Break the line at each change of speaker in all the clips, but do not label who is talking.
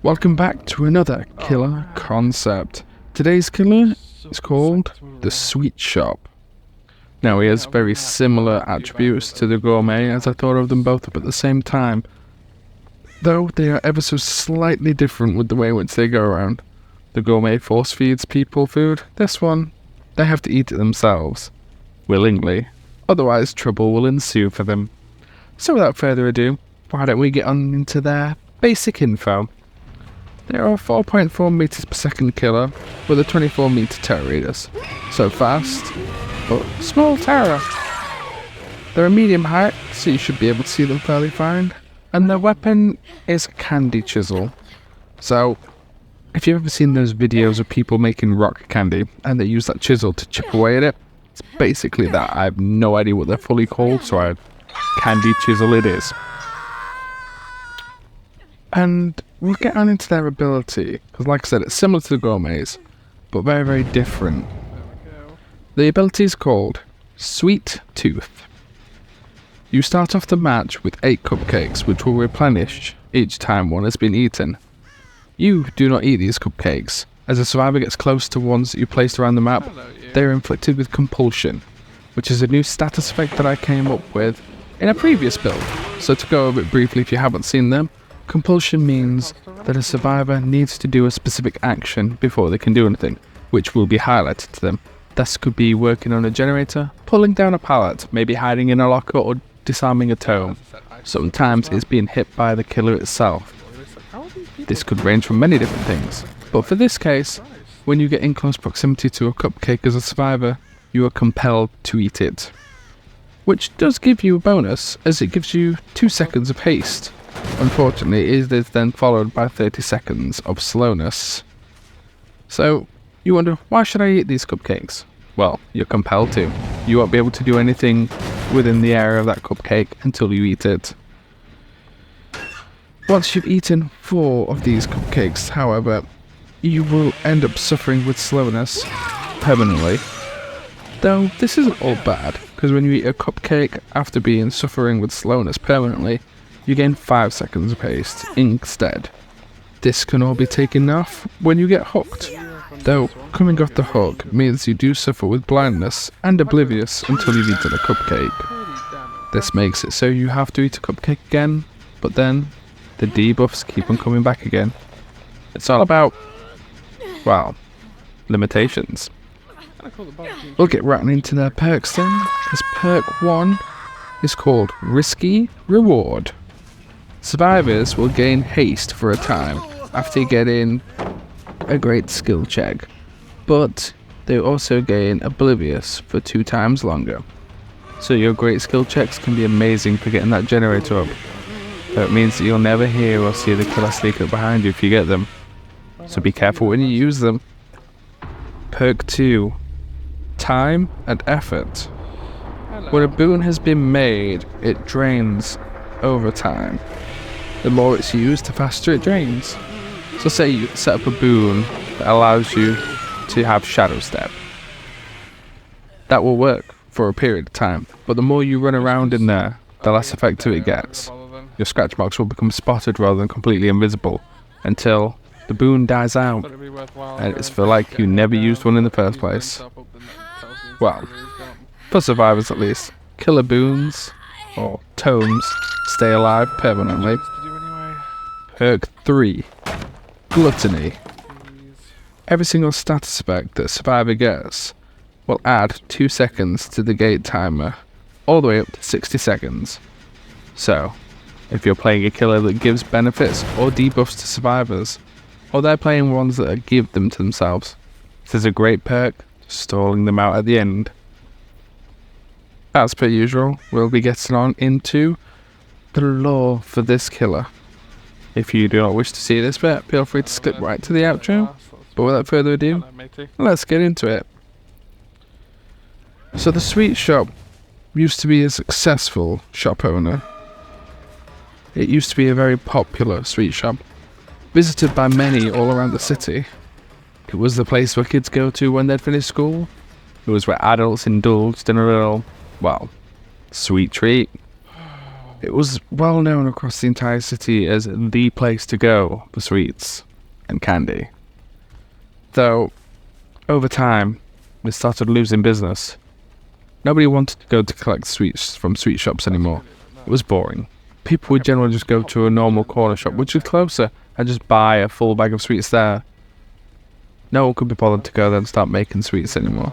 Welcome back to another killer concept. Today's killer is called the Sweet Shop. Now he has very similar attributes to the Gourmet as I thought of them both up at the same time, though they are ever so slightly different with the way in which they go around. The Gourmet force feeds people food. This one, they have to eat it themselves, willingly, otherwise trouble will ensue for them. So without further ado, why don't we get on into their basic info. They are a 4.4 meters per second killer with a 24 meter terror radius. So fast, but small terror. They're a medium height, so you should be able to see them fairly fine. And their weapon is a candy chisel. So, if you've ever seen those videos of people making rock candy and they use that chisel to chip away at it, it's basically that. I have no idea what they're fully called, so I candy chisel it is. And we'll get on into their ability, because like I said, it's similar to the Gourmets, but very, very different. The ability is called Sweet Tooth. You start off the match with 8 cupcakes, which will replenish each time one has been eaten. You do not eat these cupcakes. As a survivor gets close to ones that you placed around the map, they are inflicted with compulsion, which is a new status effect that I came up with in a previous build. So to go over it briefly if you haven't seen them, compulsion means that a survivor needs to do a specific action before they can do anything, which will be highlighted to them. This could be working on a generator, pulling down a pallet, maybe hiding in a locker or disarming a tome. Sometimes it's being hit by the killer itself. This could range from many different things, but for this case, when you get in close proximity to a cupcake as a survivor, you are compelled to eat it. Which does give you a bonus, as it gives you 2 seconds of haste. Unfortunately, it is then followed by 30 seconds of slowness. So, you wonder, why should I eat these cupcakes? Well, you're compelled to. You won't be able to do anything within the area of that cupcake until you eat it. Once you've eaten 4 of these cupcakes, however, you will end up suffering with slowness permanently. Though, this isn't all bad, because when you eat a cupcake after being suffering with slowness permanently, you gain 5 seconds of haste instead. This can all be taken off when you get hooked, though coming off the hook means you do suffer with blindness and oblivious until you've eaten a cupcake. This makes it so you have to eat a cupcake again, but then the debuffs keep on coming back again. It's all about, well, limitations. We'll get right into their perks then, as perk 1 is called Risky Reward. Survivors will gain haste for a time after getting a great skill check, but they also gain oblivious for 2 times longer. So your great skill checks can be amazing for getting that generator up. That means that you'll never hear or see the killer sneak up behind you if you get them. So be careful when you use them. Perk 2, Time and Effort. When a boon has been made, it drains over time. The more it's used, the faster it drains. So say you set up a boon that allows you to have Shadow Step. That will work for a period of time, but the more you run around in there, the less effective it gets. Your scratch marks will become spotted rather than completely invisible, until the boon dies out, and it's for like you never used one in the first place. Well, for survivors at least, killer boons, or tomes, stay alive permanently. Perk 3, Gluttony. Every single status effect that a survivor gets will add 2 seconds to the gate timer, all the way up to 60 seconds. So, if you're playing a killer that gives benefits or debuffs to survivors, or they're playing ones that give them to themselves, this is a great perk, stalling them out at the end. As per usual, we'll be getting on into the lore for this killer. If you do not wish to see this bit, feel free to skip right to the outro, but without further ado, let's get into it. So the Sweet Shop used to be a successful shop owner. It used to be a very popular sweet shop, visited by many all around the city. It was the place where kids go to when they'd finished school. It was where adults indulged in a little, well, sweet treat. It was well known across the entire city as the place to go for sweets and candy. Though, over time, they started losing business. Nobody wanted to go to collect sweets from sweet shops anymore. It was boring. People would generally just go to a normal corner shop, which is closer, and just buy a full bag of sweets there. No one could be bothered to go there and start making sweets anymore.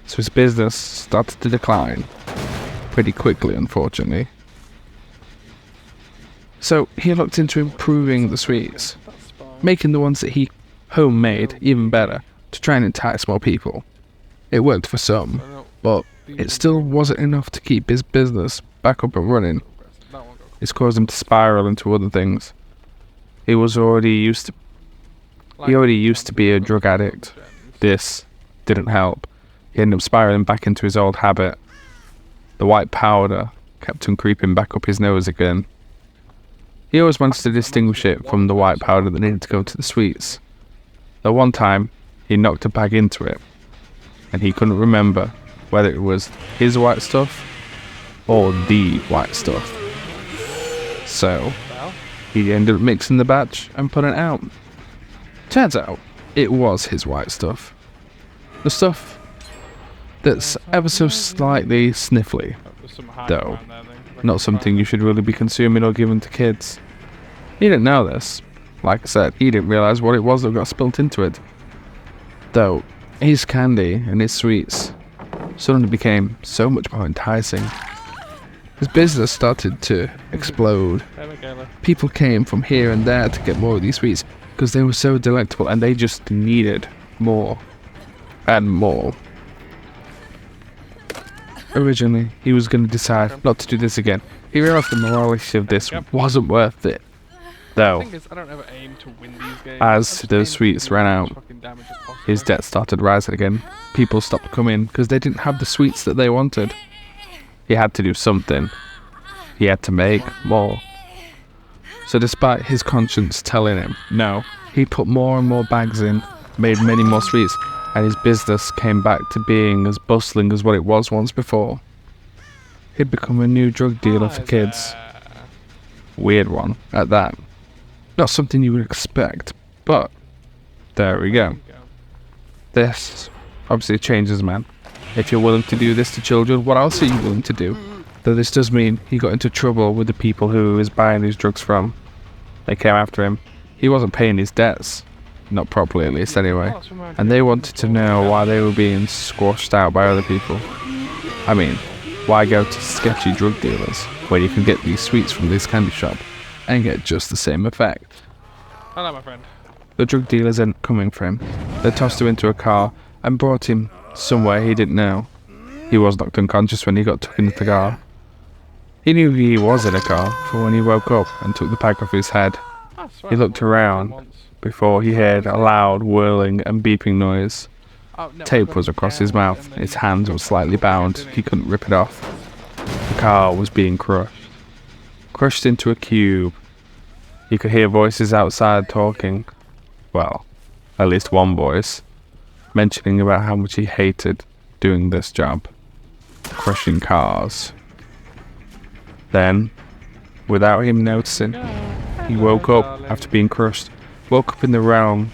So his business started to decline. Pretty quickly, unfortunately. So he looked into improving the sweets, making the ones that he homemade even better to try and entice more people. It worked for some, but it still wasn't enough to keep his business back up and running. It's caused him to spiral into other things. He already used to be a drug addict. This didn't help. He ended up spiraling back into his old habit. The white powder kept him creeping back up his nose again. He always managed to distinguish it from the white powder that needed to go to the sweets. Though one time, he knocked a bag into it, and he couldn't remember whether it was his white stuff or the white stuff. So, he ended up mixing the batch and putting it out. Turns out, it was his white stuff. The stuff that's ever so slightly sniffly, though not something you should really be consuming or giving to kids. He didn't know this. Like I said, he didn't realise what it was that got spilt into it. Though, his candy and his sweets suddenly became so much more enticing. His business started to explode. People came from here and there to get more of these sweets because they were so delectable and they just needed more and more. Originally, he was going to decide not to do this again. He realised the morality of this wasn't worth it. Though, as those sweets ran out, his debt started rising again. People stopped coming because they didn't have the sweets that they wanted. He had to do something. He had to make more. So despite his conscience telling him no, he put more and more bags in, made many more sweets, and his business came back to being as bustling as what it was once before. He'd become a new drug dealer for kids. Weird one, at that. Not something you would expect, but there we go. This obviously changes a man. If you're willing to do this to children, what else are you willing to do? Though this does mean he got into trouble with the people who he was buying these drugs from. They came after him. He wasn't paying his debts. Not properly, at least, anyway. And they wanted to know why they were being squashed out by other people. I mean, why go to sketchy drug dealers when you can get these sweets from this candy shop and get just the same effect?
Hello, my friend.
The drug dealers ended coming for him. They tossed him into a car and brought him somewhere he didn't know. He was knocked unconscious when he got took into the car. He knew he was in a car for when he woke up and took the bag off his head. He looked around before he heard a loud whirling and beeping noise. Tape was across his mouth. His hands were slightly bound. He couldn't rip it off. The car was being crushed. Crushed into a cube. He could hear voices outside talking. Well, at least one voice. Mentioning about how much he hated doing this job. Crushing cars. Then, without him noticing, he woke up after being crushed. Woke up in the realm.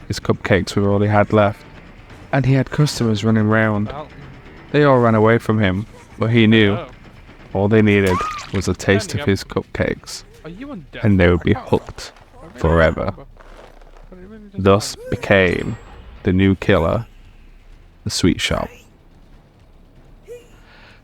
His cupcakes were all he had left. And he had customers running round. They all ran away from him, but he knew all they needed was a taste of his cupcakes, and they would be hooked forever. Thus became the new killer, the sweet shop.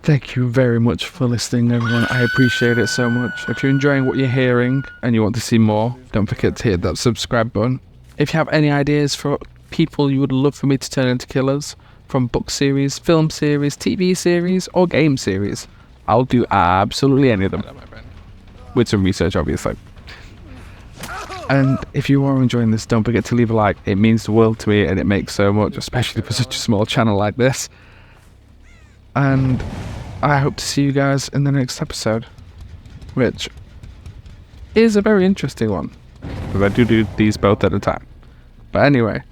Thank you very much for listening, everyone. I appreciate it so much. If you're enjoying what you're hearing and you want to see more, don't forget to hit that subscribe button. If you have any ideas for people you would love for me to turn into killers, from book series, film series, TV series, or game series, I'll do absolutely any of them. With some research, obviously. And if you are enjoying this, don't forget to leave a like. It means the world to me and it makes so much, especially for such a small channel like this. And I hope to see you guys in the next episode, which is a very interesting one, because I do these both at a time. But anyway,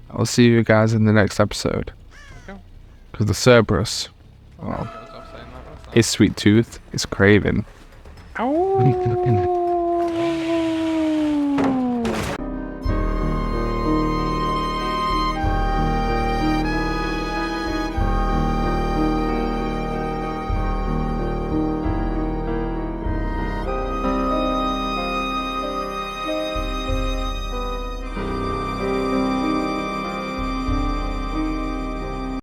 I'll see you guys in the next episode, because the Cerberus, well, his sweet tooth is craving. Ow.